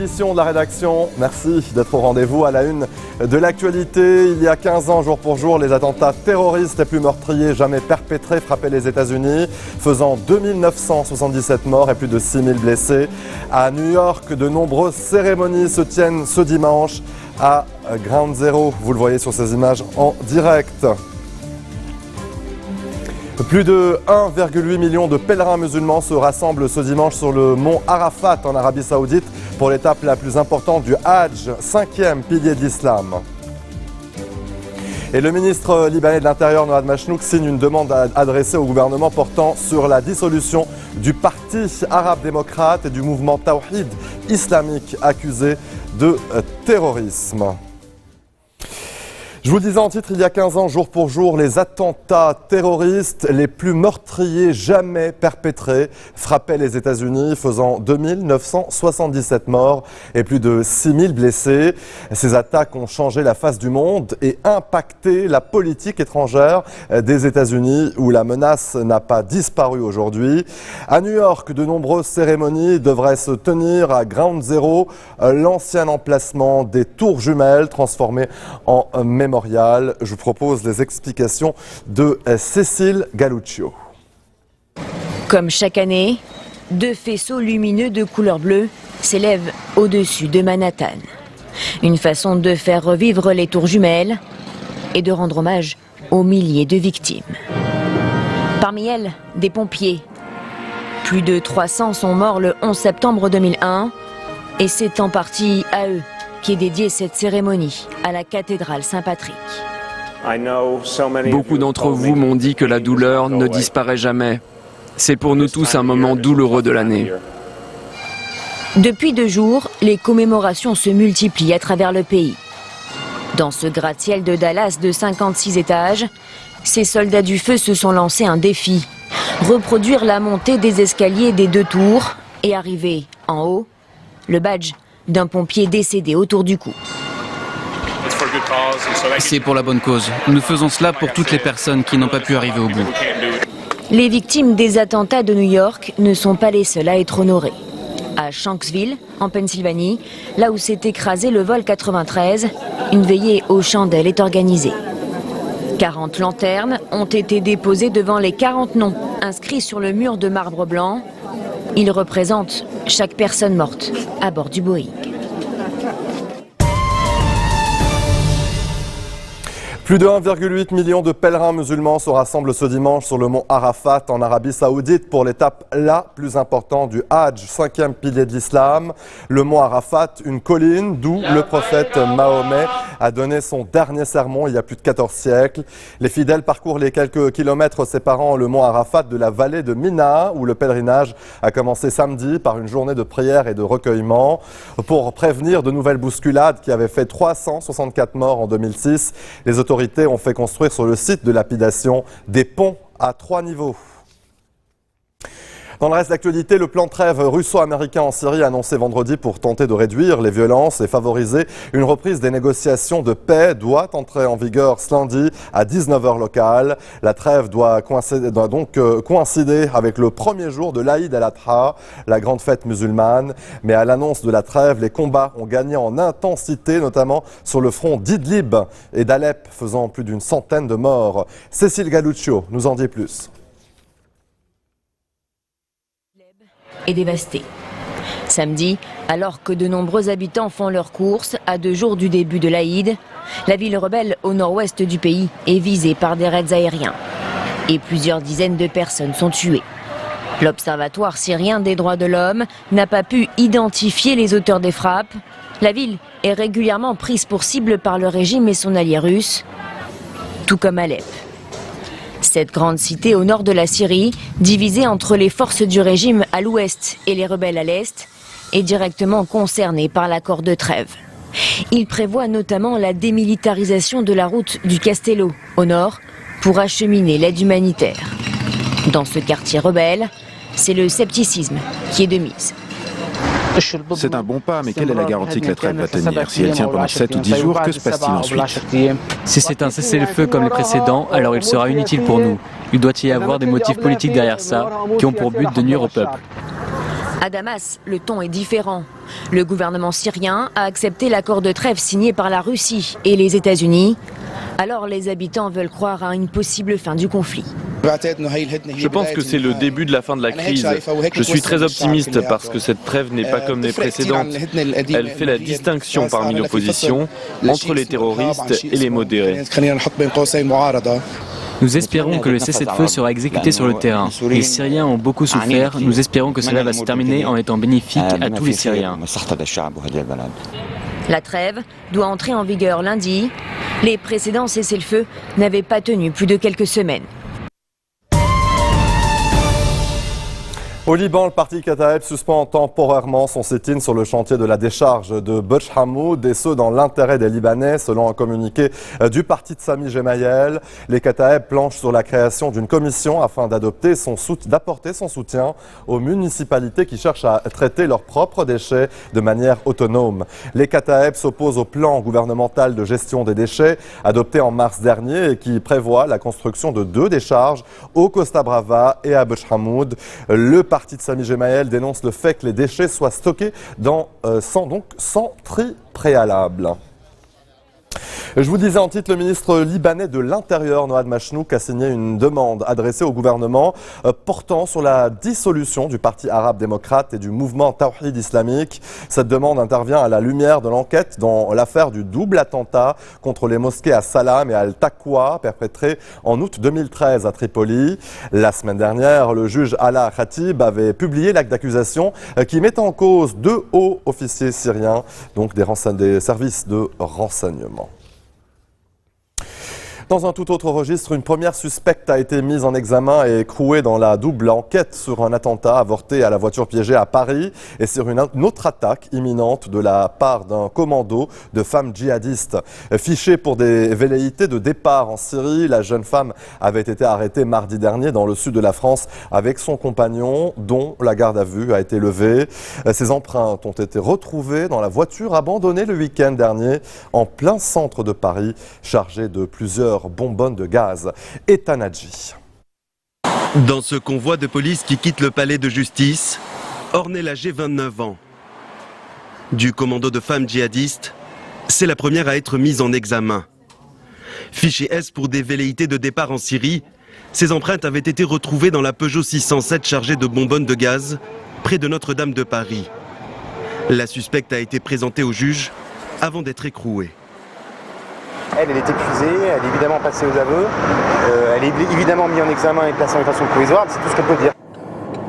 l'édition de la rédaction. Merci d'être au rendez-vous à la une de l'actualité. Il y a 15 ans, jour pour jour, les attentats terroristes les plus meurtriers jamais perpétrés frappaient les États-Unis, faisant 2977 morts et plus de 6000 blessés. À New York, de nombreuses cérémonies se tiennent ce dimanche à Ground Zero. Vous le voyez sur ces images en direct. Plus de 1,8 million de pèlerins musulmans se rassemblent ce dimanche sur le mont Arafat en Arabie Saoudite pour l'étape la plus importante du Hajj, 5e pilier de l'islam. Et le ministre libanais de l'Intérieur, Noad Machnouk, signe une demande adressée au gouvernement portant sur la dissolution du Parti arabe démocrate et du mouvement Tawhid islamique accusé de terrorisme. Je vous le disais en titre, il y a 15 ans, jour pour jour, les attentats terroristes les plus meurtriers jamais perpétrés frappaient les États-Unis, faisant 2977 morts et plus de 6000 blessés. Ces attaques ont changé la face du monde et impacté la politique étrangère des États-Unis, où la menace n'a pas disparu aujourd'hui. À New York, de nombreuses cérémonies devraient se tenir à Ground Zero, l'ancien emplacement des tours jumelles transformées en mémorial. Je vous propose les explications de Cécile Galluccio. Comme chaque année, deux faisceaux lumineux de couleur bleue s'élèvent au-dessus de Manhattan. Une façon de faire revivre les tours jumelles et de rendre hommage aux milliers de victimes. Parmi elles, des pompiers. Plus de 300 sont morts le 11 septembre 2001 et c'est en partie à eux qui est dédiée cette cérémonie à la cathédrale Saint-Patrick. Beaucoup d'entre vous m'ont dit que la douleur ne disparaît jamais. C'est pour nous tous un moment douloureux de l'année. Depuis 2 jours, les commémorations se multiplient à travers le pays. Dans ce gratte-ciel de Dallas de 56 étages, ces soldats du feu se sont lancés un défi. Reproduire la montée des escaliers des 2 tours et arriver en haut, le badge d'un pompier décédé autour du cou. C'est pour la bonne cause. Nous faisons cela pour toutes les personnes qui n'ont pas pu arriver au bout. Les victimes des attentats de New York ne sont pas les seules à être honorées. À Shanksville, en Pennsylvanie, là où s'est écrasé le vol 93, une veillée aux chandelles est organisée. 40 lanternes ont été déposées devant les 40 noms inscrits sur le mur de marbre blanc. Ils représentent chaque personne morte à bord du Boeing. Plus de 1,8 million de pèlerins musulmans se rassemblent ce dimanche sur le mont Arafat en Arabie Saoudite pour l'étape la plus importante du Hajj, 5e pilier de l'islam. Le mont Arafat, une colline d'où le prophète Mahomet a donné son dernier sermon il y a plus de 14 siècles. Les fidèles parcourent les quelques kilomètres séparant le mont Arafat de la vallée de Mina, où le pèlerinage a commencé samedi par une journée de prière et de recueillement. Pour prévenir de nouvelles bousculades qui avaient fait 364 morts en 2006, les autorités ont fait construire sur le site de lapidation des ponts à 3 niveaux. Dans le reste de l'actualité, le plan de trêve russo-américain en Syrie annoncé vendredi pour tenter de réduire les violences et favoriser une reprise des négociations de paix doit entrer en vigueur ce lundi à 19h locale. La trêve doit donc coïncider avec le premier jour de l'Aïd al-Adha, la grande fête musulmane. Mais à l'annonce de la trêve, les combats ont gagné en intensité, notamment sur le front d'Idlib et d'Alep, faisant plus d'une centaine de morts. Cécile Galluccio nous en dit plus. Est dévastée. Samedi, alors que de nombreux habitants font leurs courses à 2 jours du début de l'Aïd, la ville rebelle au nord-ouest du pays est visée par des raids aériens. Et plusieurs dizaines de personnes sont tuées. L'Observatoire syrien des droits de l'homme n'a pas pu identifier les auteurs des frappes. La ville est régulièrement prise pour cible par le régime et son allié russe, tout comme Alep. Cette grande cité au nord de la Syrie, divisée entre les forces du régime à l'ouest et les rebelles à l'est, est directement concernée par l'accord de trêve. Il prévoit notamment la démilitarisation de la route du Castello au nord pour acheminer l'aide humanitaire. Dans ce quartier rebelle, c'est le scepticisme qui est de mise. C'est un bon pas, mais quelle est la garantie que la trêve va tenir? Si elle tient pendant 7 ou 10 jours, que se passe-t-il ensuite? Si c'est un cessez-le-feu comme les précédents, alors il sera inutile pour nous. Il doit y avoir des motifs politiques derrière ça, qui ont pour but de nuire au peuple. À Damas, le ton est différent. Le gouvernement syrien a accepté l'accord de trêve signé par la Russie et les États-Unis. Alors les habitants veulent croire à une possible fin du conflit. Je pense que c'est le début de la fin de la crise. Je suis très optimiste parce que cette trêve n'est pas comme les précédentes. Elle fait la distinction parmi l'opposition entre les terroristes et les modérés. Nous espérons que le cessez-le-feu sera exécuté sur le terrain. Les Syriens ont beaucoup souffert. Nous espérons que cela va se terminer en étant bénéfique à tous les Syriens. La trêve doit entrer en vigueur lundi. Les précédents cessez-le-feu n'avaient pas tenu plus de quelques semaines. Au Liban, le parti Kataeb suspend temporairement son sit-in sur le chantier de la décharge de Butch Hamoud et ce dans l'intérêt des Libanais, selon un communiqué du parti de Sami Gemayel. Les Kataeb planchent sur la création d'une commission afin d'apporter son soutien aux municipalités qui cherchent à traiter leurs propres déchets de manière autonome. Les Kataeb s'opposent au plan gouvernemental de gestion des déchets adopté en mars dernier et qui prévoit la construction de 2 décharges au Costa Brava et à Butch Hamoud. Le parti de Sami Gemayel dénonce le fait que les déchets soient stockés sans tri préalable. Je vous disais en titre, le ministre libanais de l'Intérieur, Noad Machnouk, a signé une demande adressée au gouvernement portant sur la dissolution du Parti arabe démocrate et du mouvement Tawhid islamique. Cette demande intervient à la lumière de l'enquête dans l'affaire du double attentat contre les mosquées à Salam et à Al-Taqwa, perpétré en août 2013 à Tripoli. La semaine dernière, le juge Alaa Khatib avait publié l'acte d'accusation qui met en cause 2 hauts officiers syriens, donc des services de renseignement. Dans un tout autre registre, une première suspecte a été mise en examen et écrouée dans la double enquête sur un attentat avorté à la voiture piégée à Paris et sur une autre attaque imminente de la part d'un commando de femmes djihadistes. Fichée pour des velléités de départ en Syrie, la jeune femme avait été arrêtée mardi dernier dans le sud de la France avec son compagnon dont la garde à vue a été levée. Ses empreintes ont été retrouvées dans la voiture abandonnée le week-end dernier en plein centre de Paris, chargée de plusieurs bonbonnes de gaz. Ethan Hadji. Dans ce convoi de police qui quitte le palais de justice, Ornella G, 29 ans. Du commando de femmes djihadistes, c'est la première à être mise en examen. Fichée S pour des velléités de départ en Syrie, ses empreintes avaient été retrouvées dans la Peugeot 607 chargée de bonbonnes de gaz, près de Notre-Dame de Paris. La suspecte a été présentée au juge avant d'être écrouée. Elle est épuisée, elle est évidemment passée aux aveux, elle est évidemment mise en examen et placée en détention provisoire, c'est tout ce qu'elle peut dire.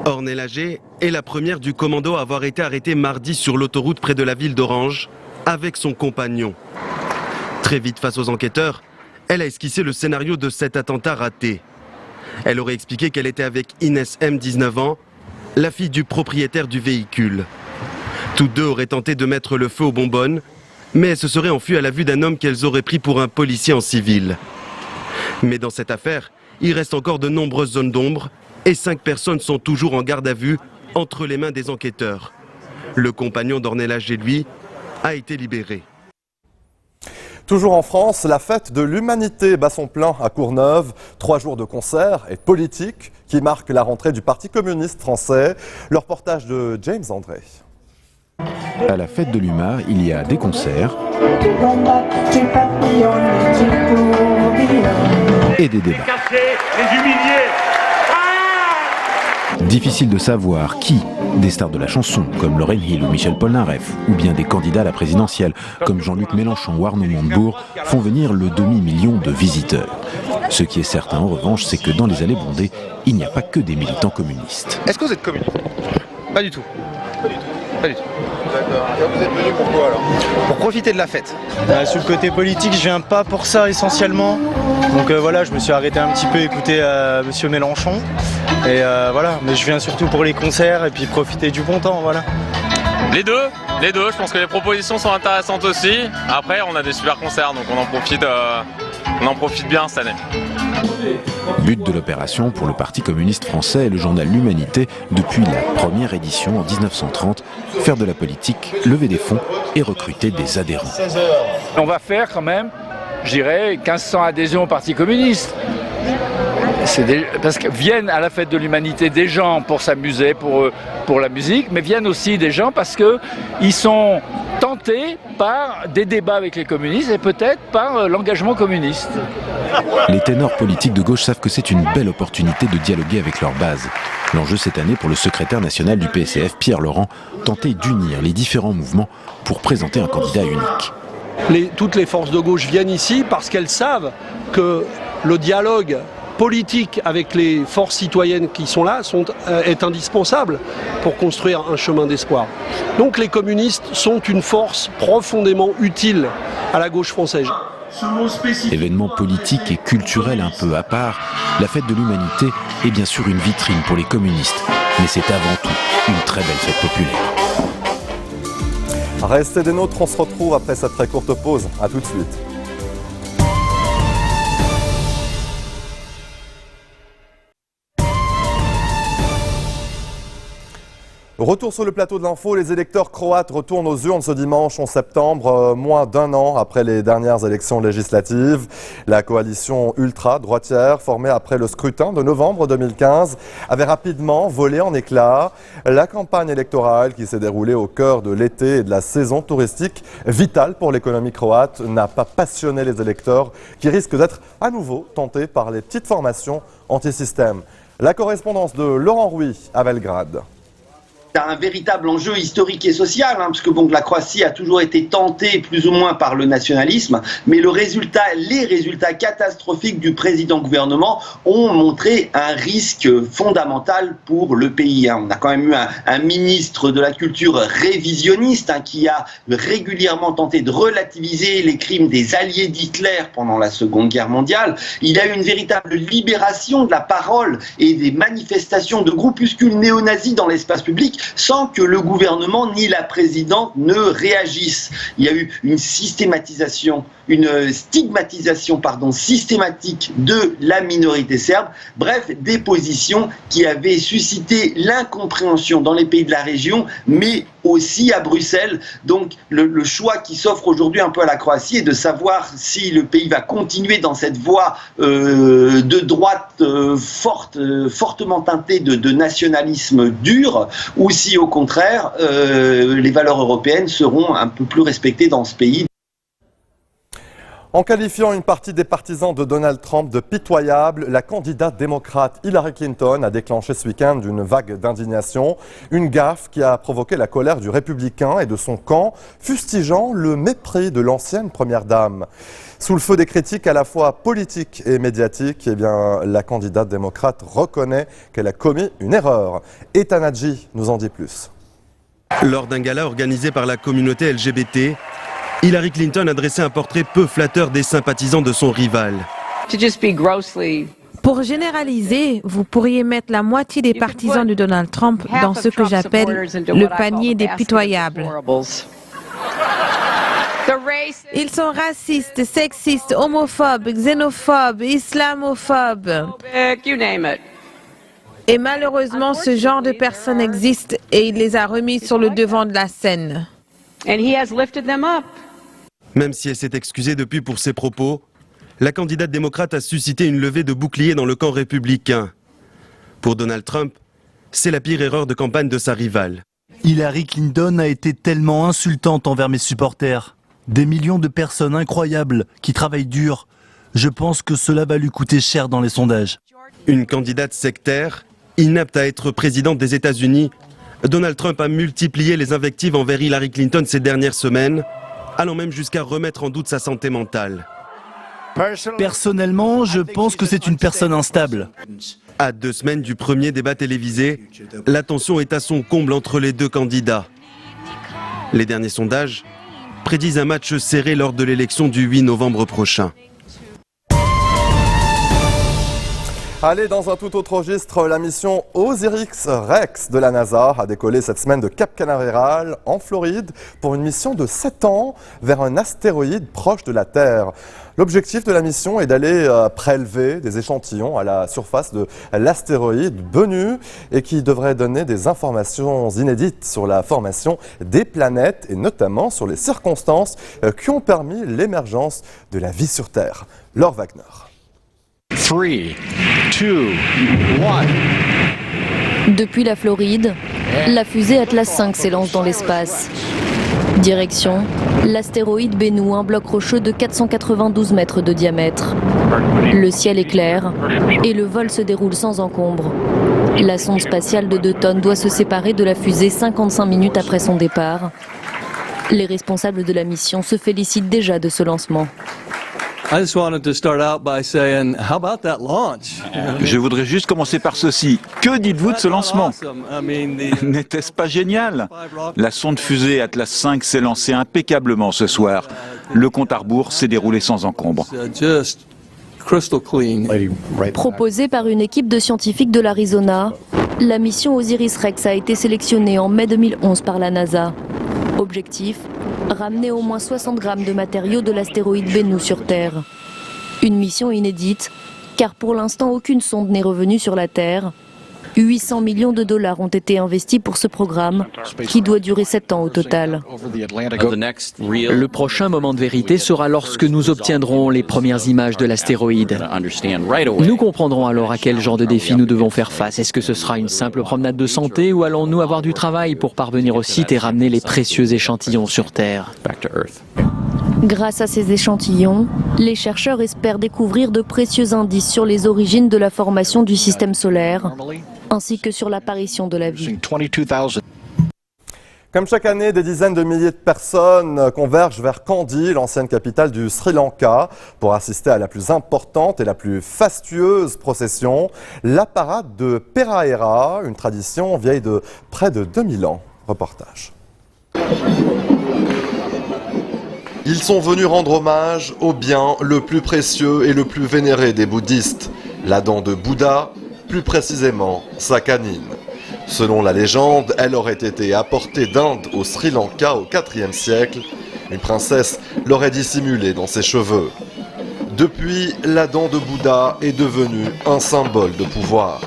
Ornella G est la première du commando à avoir été arrêtée mardi sur l'autoroute près de la ville d'Orange avec son compagnon. Très vite face aux enquêteurs, elle a esquissé le scénario de cet attentat raté. Elle aurait expliqué qu'elle était avec Inès M, 19 ans, la fille du propriétaire du véhicule. Toutes deux auraient tenté de mettre le feu aux bonbonnes, mais elles se seraient enfuies à la vue d'un homme qu'elles auraient pris pour un policier en civil. Mais dans cette affaire, il reste encore de nombreuses zones d'ombre et 5 personnes sont toujours en garde à vue entre les mains des enquêteurs. Le compagnon d'Ornella G, lui, a été libéré. Toujours en France, la fête de l'humanité bat son plein à Courneuve. 3 jours de concerts et de politique qui marquent la rentrée du Parti communiste français. Le reportage de James André. À la fête de l'UMA, il y a des concerts et des débats. Difficile de savoir qui, des stars de la chanson comme Lauryn Hill ou Michel Polnareff, ou bien des candidats à la présidentielle comme Jean-Luc Mélenchon ou Arnaud Montebourg, font venir le demi-million de visiteurs. Ce qui est certain en revanche, c'est que dans les allées bondées, il n'y a pas que des militants communistes. Est-ce que vous êtes communiste? Pas du tout. Pas du tout. D'accord. Vous êtes venu pourquoi alors? Pour profiter de la fête. Sur le côté politique, je viens pas pour ça essentiellement. Donc voilà, je me suis arrêté un petit peu écouter Monsieur Mélenchon. Et voilà, mais je viens surtout pour les concerts et puis profiter du bon temps, voilà. Les deux, je pense que les propositions sont intéressantes aussi. Après, on a des super concerts, donc on en profite bien cette année. But de l'opération pour le Parti communiste français et le journal L'Humanité depuis la première édition en 1930, faire de la politique, lever des fonds et recruter des adhérents. On va faire quand même, je dirais, 1500 adhésions au Parti communiste. Parce que viennent à la fête de l'humanité des gens pour s'amuser, pour la musique, mais viennent aussi des gens parce qu'ils sont tentés par des débats avec les communistes et peut-être par l'engagement communiste. Les ténors politiques de gauche savent que c'est une belle opportunité de dialoguer avec leur base. L'enjeu cette année pour le secrétaire national du PCF, Pierre Laurent, tenter d'unir les différents mouvements pour présenter un candidat unique. Toutes les forces de gauche viennent ici parce qu'elles savent que le dialogue politique avec les forces citoyennes qui sont là est indispensable pour construire un chemin d'espoir. Donc les communistes sont une force profondément utile à la gauche française. Événement politique et culturel un peu à part, la fête de l'humanité est bien sûr une vitrine pour les communistes, mais c'est avant tout une très belle fête populaire. Restez des nôtres, on se retrouve après cette très courte pause. A tout de suite. Retour sur le plateau de l'info, les électeurs croates retournent aux urnes ce dimanche 11 septembre, moins d'un an après les dernières élections législatives. La coalition ultra-droitière, formée après le scrutin de novembre 2015, avait rapidement volé en éclats. La campagne électorale qui s'est déroulée au cœur de l'été et de la saison touristique, vitale pour l'économie croate, n'a pas passionné les électeurs qui risquent d'être à nouveau tentés par les petites formations anti-système. La correspondance de Laurent Rouy à Belgrade. C'est un véritable enjeu historique et social, parce que la Croatie a toujours été tentée plus ou moins par le nationalisme, mais les résultats catastrophiques du président-gouvernement ont montré un risque fondamental pour le pays. On a quand même eu un ministre de la Culture révisionniste qui a régulièrement tenté de relativiser les crimes des alliés d'Hitler pendant la Seconde Guerre mondiale. Il a eu une véritable libération de la parole et des manifestations de groupuscules néo-nazis dans l'espace public, sans que le gouvernement ni la présidente ne réagissent. Il y a eu une stigmatisation systématique de la minorité serbe. Bref, des positions qui avaient suscité l'incompréhension dans les pays de la région, mais aussi à Bruxelles. Donc le choix qui s'offre aujourd'hui un peu à la Croatie est de savoir si le pays va continuer dans cette voie de droite fortement teintée de nationalisme dur, ou si au contraire les valeurs européennes seront un peu plus respectées dans ce pays. En qualifiant une partie des partisans de Donald Trump de pitoyable, la candidate démocrate Hillary Clinton a déclenché ce week-end une vague d'indignation. Une gaffe qui a provoqué la colère du républicain et de son camp, fustigeant le mépris de l'ancienne première dame. Sous le feu des critiques à la fois politiques et médiatiques, la candidate démocrate reconnaît qu'elle a commis une erreur. Ethan Hadji nous en dit plus. Lors d'un gala organisé par la communauté LGBT, Hillary Clinton a dressé un portrait peu flatteur des sympathisants de son rival. Pour généraliser, vous pourriez mettre la moitié des partisans de Donald Trump dans ce que j'appelle le panier des pitoyables. Ils sont racistes, sexistes, homophobes, xénophobes, islamophobes. Et malheureusement, ce genre de personnes existe et il les a remis sur le devant de la scène. Même si elle s'est excusée depuis pour ses propos, la candidate démocrate a suscité une levée de boucliers dans le camp républicain. Pour Donald Trump, c'est la pire erreur de campagne de sa rivale. Hillary Clinton a été tellement insultante envers mes supporters. Des millions de personnes incroyables qui travaillent dur. Je pense que cela va lui coûter cher dans les sondages. Une candidate sectaire, inapte à être présidente des États-Unis, Donald Trump a multiplié les invectives envers Hillary Clinton ces dernières semaines, allant même jusqu'à remettre en doute sa santé mentale. Personnellement, je pense que c'est une personne instable. À 2 semaines du premier débat télévisé, la tension est à son comble entre les deux candidats. Les derniers sondages prédisent un match serré lors de l'élection du 8 novembre prochain. Allez, dans un tout autre registre, la mission Osiris-Rex de la NASA a décollé cette semaine de Cap Canaveral, en Floride, pour une mission de 7 ans vers un astéroïde proche de la Terre. L'objectif de la mission est d'aller prélever des échantillons à la surface de l'astéroïde Bennu et qui devrait donner des informations inédites sur la formation des planètes et notamment sur les circonstances qui ont permis l'émergence de la vie sur Terre. Laure Wagner. 3, 2, 1. Depuis la Floride, la fusée Atlas 5 s'élance dans l'espace. Direction, l'astéroïde Bennu, un bloc rocheux de 492 mètres de diamètre. Le ciel est clair et le vol se déroule sans encombre. La sonde spatiale de 2 tonnes doit se séparer de la fusée 55 minutes après son départ. Les responsables de la mission se félicitent déjà de ce lancement. Je voudrais juste commencer par ceci. Que dites-vous de ce lancement? N'était-ce pas génial? La sonde fusée Atlas 5 s'est lancée impeccablement ce soir. Le compte à rebours s'est déroulé sans encombre. Proposée par une équipe de scientifiques de l'Arizona, la mission Osiris-Rex a été sélectionnée en mai 2011 par la NASA. Objectif, ramener au moins 60 grammes de matériaux de l'astéroïde Bennu sur Terre. Une mission inédite, car pour l'instant aucune sonde n'est revenue sur la Terre. 800 millions de dollars ont été investis pour ce programme, qui doit durer 7 ans au total. Le prochain moment de vérité sera lorsque nous obtiendrons les premières images de l'astéroïde. Nous comprendrons alors à quel genre de défi nous devons faire face. Est-ce que ce sera une simple promenade de santé ou allons-nous avoir du travail pour parvenir au site et ramener les précieux échantillons sur Terre? Grâce à ces échantillons, les chercheurs espèrent découvrir de précieux indices sur les origines de la formation du système solaire, ainsi que sur l'apparition de la vie. Comme chaque année, des dizaines de milliers de personnes convergent vers Kandy, l'ancienne capitale du Sri Lanka, pour assister à la plus importante et la plus fastueuse procession, la parade de Perahera, une tradition vieille de près de 2000 ans. Reportage. Ils sont venus rendre hommage au bien le plus précieux et le plus vénéré des bouddhistes, la dent de Bouddha, plus précisément sa canine. Selon la légende, elle aurait été apportée d'Inde au Sri Lanka au IVe siècle. Une princesse l'aurait dissimulée dans ses cheveux. Depuis, la dent de Bouddha est devenue un symbole de pouvoir.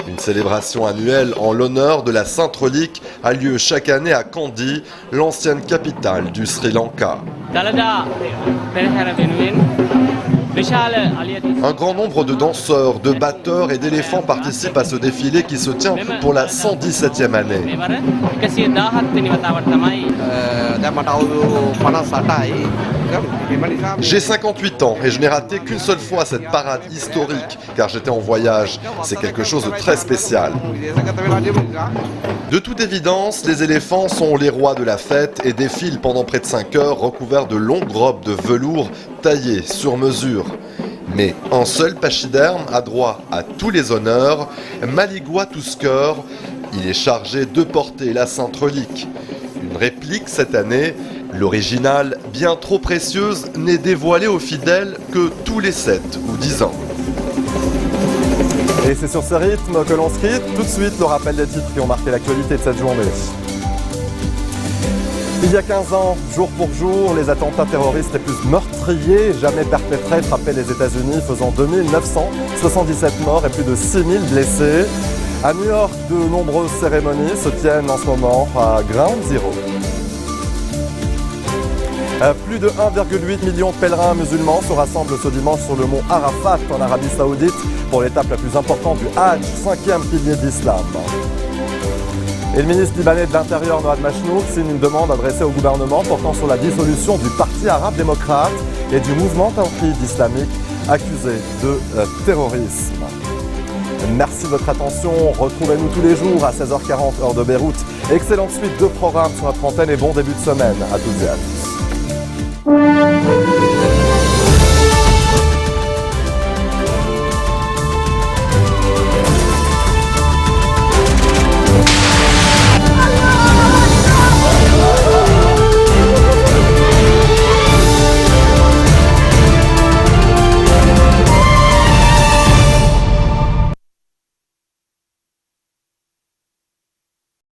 Une célébration annuelle en l'honneur de la Sainte Relique a lieu chaque année à Kandy, l'ancienne capitale du Sri Lanka. Un grand nombre de danseurs, de batteurs et d'éléphants participent à ce défilé qui se tient pour la 117e année. J'ai 58 ans et je n'ai raté qu'une seule fois cette parade historique car j'étais en voyage. C'est quelque chose de très spécial. De toute évidence, les éléphants sont les rois de la fête et défilent pendant près de 5 heures recouverts de longues robes de velours taillées sur mesure. Mais un seul pachyderme a droit à tous les honneurs, Maligua Tusker. Il est chargé de porter la Sainte Relique. Une réplique cette année, l'original, bien trop précieuse, n'est dévoilée aux fidèles que tous les 7 ou 10 ans. Et c'est sur ce rythme que l'on se quitte. Tout de suite, le rappel des titres qui ont marqué l'actualité de cette journée. Il y a 15 ans, jour pour jour, les attentats terroristes les plus meurtriers jamais perpétrés frappaient les États-Unis, faisant 2977 morts et plus de 6000 blessés. À New York, de nombreuses cérémonies se tiennent en ce moment à Ground Zero. Plus de 1,8 million de pèlerins musulmans se rassemblent ce dimanche sur le mont Arafat en Arabie Saoudite pour l'étape la plus importante du Hajj, 5e pilier de l'islam. Et le ministre libanais de l'Intérieur, Noad Machnouk, signe une demande adressée au gouvernement portant sur la dissolution du Parti arabe démocrate et du mouvement Tawhid islamique accusé de terrorisme. Merci de votre attention. Retrouvez-nous tous les jours à 16h40 heure de Beyrouth. Excellente suite de programmes sur notre antenne et bon début de semaine à toutes et à tous.